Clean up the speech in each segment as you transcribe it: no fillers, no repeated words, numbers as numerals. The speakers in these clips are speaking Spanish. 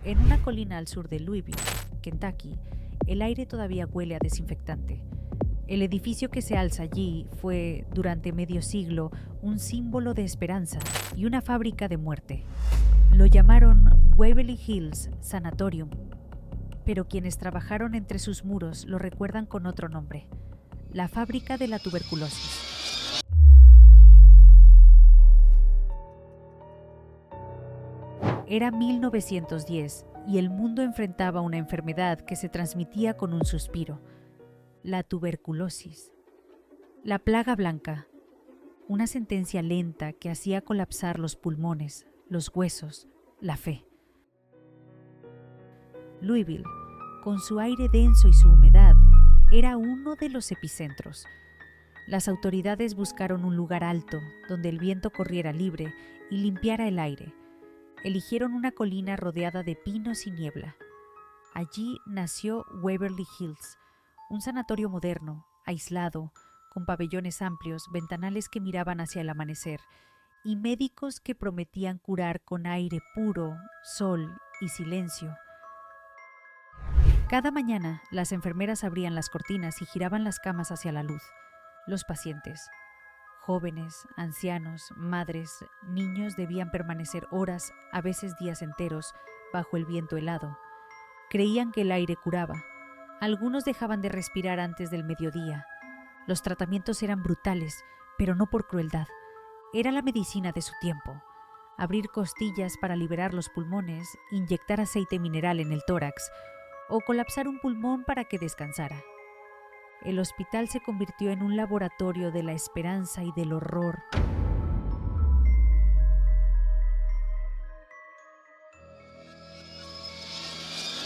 En una colina al sur de Louisville, Kentucky, el aire todavía huele a desinfectante. El edificio que se alza allí fue, durante medio siglo, un símbolo de esperanza y una fábrica de muerte. Lo llamaron Waverly Hills Sanatorium, pero quienes trabajaron entre sus muros lo recuerdan con otro nombre: la fábrica de la tuberculosis. Era 1910 y el mundo enfrentaba una enfermedad que se transmitía con un suspiro: la tuberculosis. La plaga blanca, una sentencia lenta que hacía colapsar los pulmones, los huesos, la fe. Louisville, con su aire denso y su humedad, era uno de los epicentros. Las autoridades buscaron un lugar alto donde el viento corriera libre y limpiara el aire. Eligieron una colina rodeada de pinos y niebla. Allí nació Waverly Hills, un sanatorio moderno, aislado, con pabellones amplios, ventanales que miraban hacia el amanecer y médicos que prometían curar con aire puro, sol y silencio. Cada mañana, las enfermeras abrían las cortinas y giraban las camas hacia la luz. Los pacientes, jóvenes, ancianos, madres, niños, debían permanecer horas, a veces días enteros, bajo el viento helado. Creían que el aire curaba. Algunos dejaban de respirar antes del mediodía. Los tratamientos eran brutales, pero no por crueldad. Era la medicina de su tiempo. Abrir costillas para liberar los pulmones, inyectar aceite mineral en el tórax o colapsar un pulmón para que descansara. El hospital se convirtió en un laboratorio de la esperanza y del horror.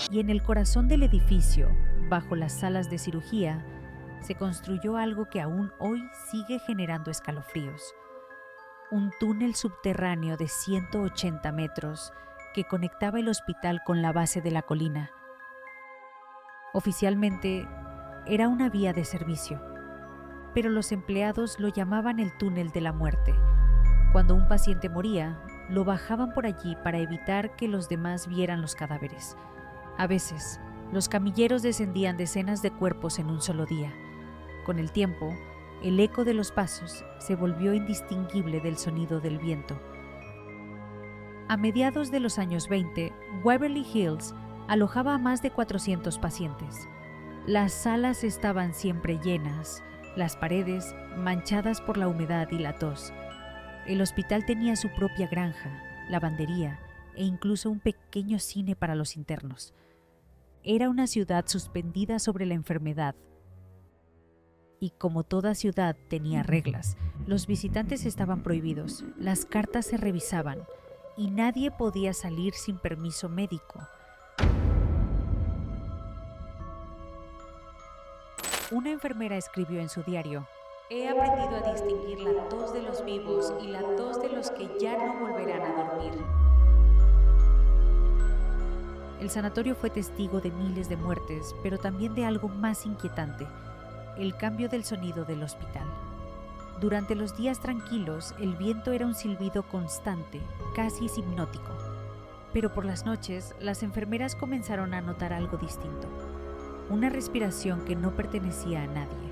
Y en el corazón del edificio, bajo las salas de cirugía, se construyó algo que aún hoy sigue generando escalofríos: un túnel subterráneo de 180 metros que conectaba el hospital con la base de la colina. Oficialmente, era una vía de servicio, pero los empleados lo llamaban el túnel de la muerte. Cuando un paciente moría, lo bajaban por allí para evitar que los demás vieran los cadáveres. A veces, los camilleros descendían decenas de cuerpos en un solo día. Con el tiempo, el eco de los pasos se volvió indistinguible del sonido del viento. A mediados de los años 20, Waverly Hills alojaba a más de 400 pacientes. Las salas estaban siempre llenas, las paredes manchadas por la humedad y la tos. El hospital tenía su propia granja, lavandería e incluso un pequeño cine para los internos. Era una ciudad suspendida sobre la enfermedad. Y como toda ciudad tenía reglas, los visitantes estaban prohibidos, las cartas se revisaban y nadie podía salir sin permiso médico. Una enfermera escribió en su diario: «He aprendido a distinguir la tos de los vivos y la tos de los que ya no volverán a dormir». El sanatorio fue testigo de miles de muertes, pero también de algo más inquietante: el cambio del sonido del hospital. Durante los días tranquilos, el viento era un silbido constante, casi hipnótico. Pero por las noches, las enfermeras comenzaron a notar algo distinto: una respiración que no pertenecía a nadie.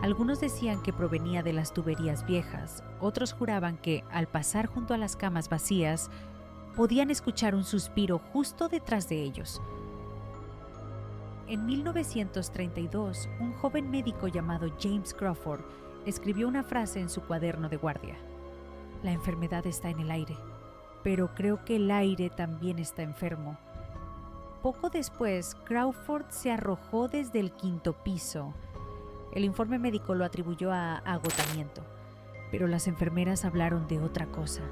Algunos decían que provenía de las tuberías viejas, otros juraban que, al pasar junto a las camas vacías, podían escuchar un suspiro justo detrás de ellos. En 1932, un joven médico llamado James Crawford escribió una frase en su cuaderno de guardia: «La enfermedad está en el aire, pero creo que el aire también está enfermo». Poco después, Crawford se arrojó desde el 5º piso. El informe médico lo atribuyó a agotamiento, pero las enfermeras hablaron de otra cosa: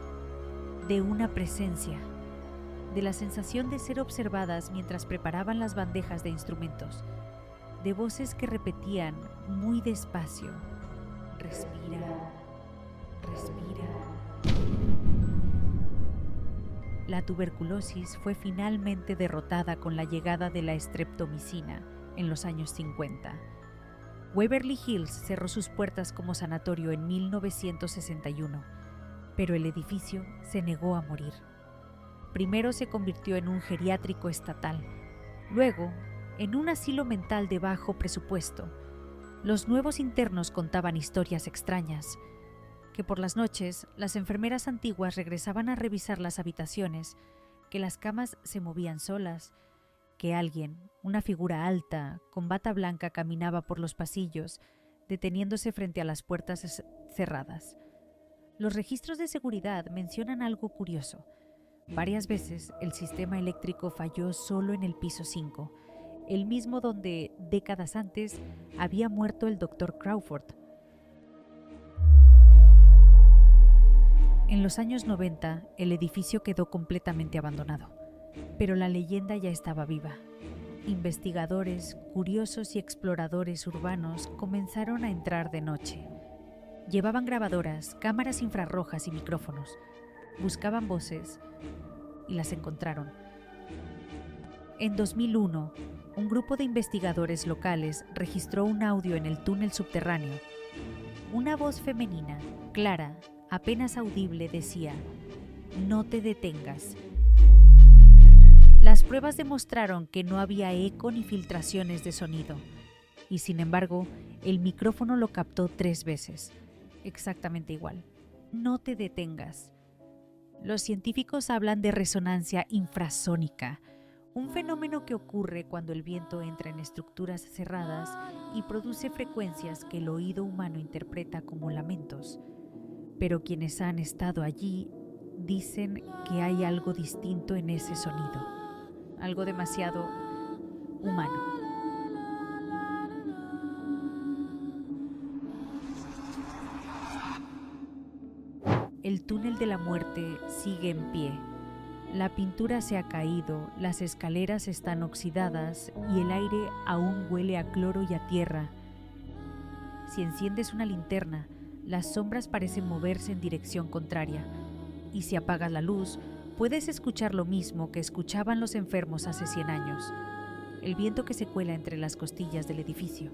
de una presencia, de la sensación de ser observadas mientras preparaban las bandejas de instrumentos, de voces que repetían muy despacio: «Respira, respira». La tuberculosis fue finalmente derrotada con la llegada de la estreptomicina en los años 50. Waverly Hills cerró sus puertas como sanatorio en 1961, pero el edificio se negó a morir. Primero se convirtió en un geriátrico estatal, luego en un asilo mental de bajo presupuesto. Los nuevos internos contaban historias extrañas, que por las noches las enfermeras antiguas regresaban a revisar las habitaciones, que las camas se movían solas, que alguien, una figura alta, con bata blanca, caminaba por los pasillos, deteniéndose frente a las puertas cerradas. Los registros de seguridad mencionan algo curioso. Varias veces el sistema eléctrico falló solo en el piso 5, el mismo donde, décadas antes, había muerto el Dr. Crawford. En los años 90, el edificio quedó completamente abandonado, pero la leyenda ya estaba viva. Investigadores, curiosos y exploradores urbanos comenzaron a entrar de noche. Llevaban grabadoras, cámaras infrarrojas y micrófonos. Buscaban voces y las encontraron. En 2001, un grupo de investigadores locales registró un audio en el túnel subterráneo. Una voz femenina, clara, apenas audible, decía: "No te detengas". Las pruebas demostraron que no había eco ni filtraciones de sonido, y sin embargo, el micrófono lo captó 3 veces, exactamente igual. "No te detengas". Los científicos hablan de resonancia infrasónica, un fenómeno que ocurre cuando el viento entra en estructuras cerradas y produce frecuencias que el oído humano interpreta como lamentos. Pero quienes han estado allí dicen que hay algo distinto en ese sonido, algo demasiado humano. El túnel de la muerte sigue en pie. La pintura se ha caído, las escaleras están oxidadas y el aire aún huele a cloro y a tierra. Si enciendes una linterna, las sombras parecen moverse en dirección contraria, y si apagas la luz, puedes escuchar lo mismo que escuchaban los enfermos hace 100 años, el viento que se cuela entre las costillas del edificio.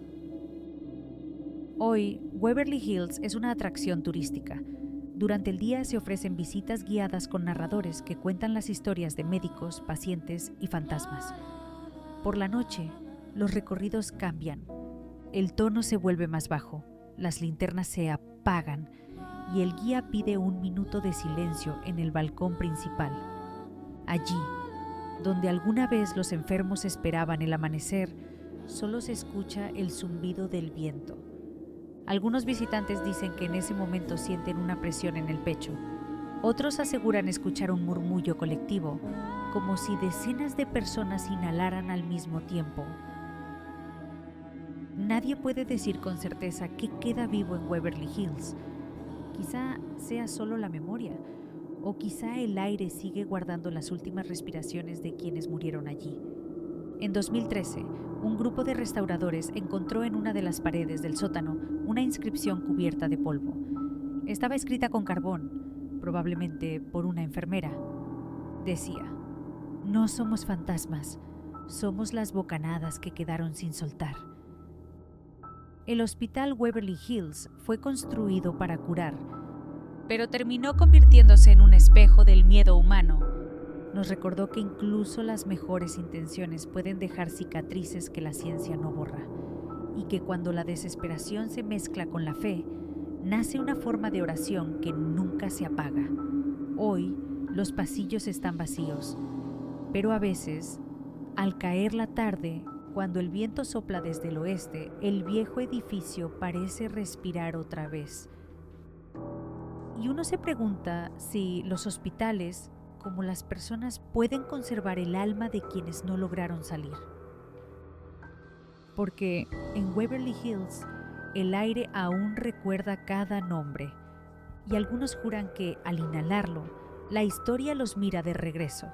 Hoy, Waverly Hills es una atracción turística. Durante el día se ofrecen visitas guiadas con narradores que cuentan las historias de médicos, pacientes y fantasmas. Por la noche, los recorridos cambian. El tono se vuelve más bajo, las linternas se apagan y el guía pide 1 minuto de silencio en el balcón principal. Allí, donde alguna vez los enfermos esperaban el amanecer, solo se escucha el zumbido del viento. Algunos visitantes dicen que en ese momento sienten una presión en el pecho. Otros aseguran escuchar un murmullo colectivo, como si decenas de personas inhalaran al mismo tiempo. Nadie puede decir con certeza qué queda vivo en Waverly Hills. Quizá sea solo la memoria, o quizá el aire sigue guardando las últimas respiraciones de quienes murieron allí. En 2013, un grupo de restauradores encontró en una de las paredes del sótano una inscripción cubierta de polvo. Estaba escrita con carbón, probablemente por una enfermera. Decía: "No somos fantasmas, somos las bocanadas que quedaron sin soltar". El hospital Waverly Hills fue construido para curar, pero terminó convirtiéndose en un espejo del miedo humano. Nos recordó que incluso las mejores intenciones pueden dejar cicatrices que la ciencia no borra, y que cuando la desesperación se mezcla con la fe, nace una forma de oración que nunca se apaga. Hoy, los pasillos están vacíos, pero a veces, al caer la tarde, cuando el viento sopla desde el oeste, el viejo edificio parece respirar otra vez. Y uno se pregunta si los hospitales, como las personas, pueden conservar el alma de quienes no lograron salir. Porque en Waverly Hills el aire aún recuerda cada nombre, y algunos juran que al inhalarlo, la historia los mira de regreso.